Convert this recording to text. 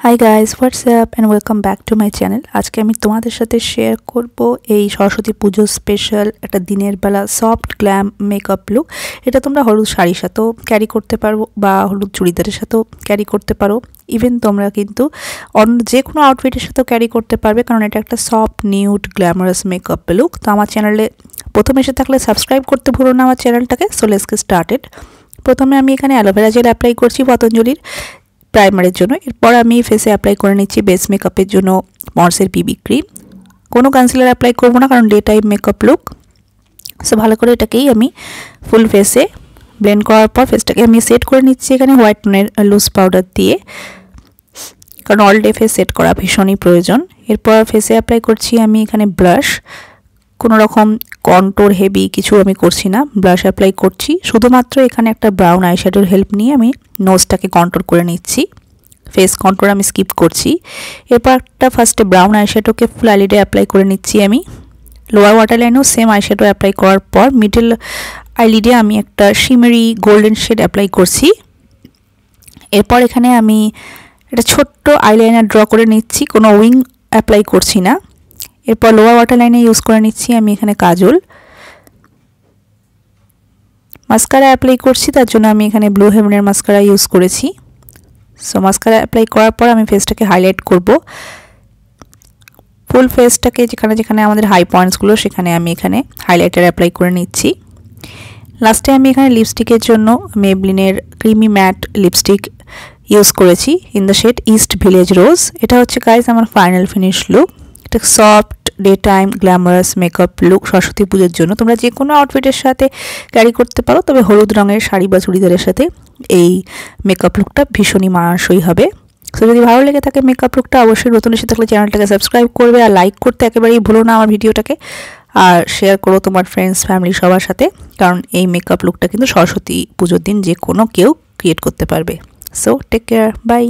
Hi guys, WhatsApp and welcome back to my channel. আজকে আমি তোমাদের সাথে শেয়ার করব এই সরস্বতী পুজো স্পেশাল একটা দিনের বেলা সফট গ্ল্যাম মেকআপ লুক। এটা তোমরা হলুদ শাড়ির সাথেও ক্যারি করতে পারো বা হলুদ চুড়িদারের সাথেও ক্যারি করতে পারো। ইভেন তোমরা কিন্তু অন্য যে কোনো আউটফিটের সাথেও ক্যারি করতে পারবে, কারণ এটা একটা soft nude glamorous makeup look. তো আমার চ্যানেলে প্রথমে এসে থাকলে সাবস্ক্রাইব করতে ভুলো না আমার চ্যানেলটাকে। So let's get started. প্রথমে আমি এখানে অ্যালোভেরা জেল অ্যাপ্লাই করছি পতঞ্জলির প্রাইমারের জন্য। এরপর আমি ফেসে অ্যাপ্লাই করে নিচ্ছি বেস মেকআপের জন্য পন্ডসের বিবি ক্রিম। কোনো কনসিলার অ্যাপ্লাই করবো না, কারণ day time makeup look. So ভালো করে এটাকেই আমি ফুল ফেসে ব্লেন্ড করার পর ফেসটাকে আমি সেট করে নিচ্ছি এখানে হোয়াইট টোনের লুজ পাউডার দিয়ে, কারণ অল ডে ফেস সেট করা ভীষণই প্রয়োজন। এরপর ফেসে অ্যাপ্লাই করছি আমি এখানে ব্রাশ। কোনো রকম কন্ট্রোর হেভি কিছু আমি করছি না, ব্রাশ অ্যাপ্লাই করছি। শুধুমাত্র এখানে একটা ব্রাউন আইশ্যাডোর হেল্প নিয়ে আমি নোজটাকে কন্ট্রোল করে নিচ্ছি। ফেস কন্ট্রোল আমি স্কিপ করছি। এরপর একটা ফার্স্টে ব্রাউন আইশ্যাডোকে ফুল আইলিডে অ্যাপ্লাই করে নিচ্ছি আমি। লোয়ার ওয়াটার লাইনেও সেম আইশ্যাডো অ্যাপ্লাই করার পর মিডল আইলিডে আমি একটা শিমারি গোল্ডেন শেড অ্যাপ্লাই করছি। এরপর এখানে আমি একটা ছোট্ট আইলাইনার ড্র করে নিচ্ছি, কোনো উইং অ্যাপ্লাই করছি না। এরপর লোয়ার ওয়াটার লাইনে ইউজ করে নিচ্ছি আমি এখানে কাজল। মাস্কারা অ্যাপ্লাই করছি, তার জন্য আমি এখানে ব্লু হেভেনের মাস্কারা ইউজ করেছি। সো মাস্কারা অ্যাপ্লাই করার পর আমি ফেসটাকে হাইলাইট করব। ফুল ফেসটাকে যেখানে যেখানে আমাদের হাই পয়েন্টসগুলো সেখানে আমি এখানে হাইলাইটার অ্যাপ্লাই করে নিচ্ছি। লাস্টে আমি এখানে লিপস্টিকের জন্য মেবলিনের ক্রিমি ম্যাট লিপস্টিক ইউজ করেছি in the shade East Village Rose. এটা হচ্ছে গাইজ আমার ফাইনাল ফিনিশ লুক। এটা soft day time glamorous makeup look Saraswati পুজোর জন্য। তোমরা যে কোনো আউটফিটের সাথে ক্যারি করতে পারো, তবে হলুদ রঙের শাড়ি বা চুড়িদারের সাথে এই মেকআপ লুকটা ভীষণই মানানসই হবে। সো যদি ভালো লেগে থাকে মেকআপ লুকটা, অবশ্যই নতুন এসে থাকলে চ্যানেলটাকে সাবস্ক্রাইব করবে আর লাইক করতে একেবারেই ভুলো না আমার ভিডিওটাকে। আর শেয়ার করো তোমার ফ্রেন্ডস ফ্যামিলি সবার সাথে, কারণ এই মেকআপ লুকটা কিন্তু সরস্বতী পুজোর দিন যে কোনো কেউ ক্রিয়েট করতে পারবে। So take care, by.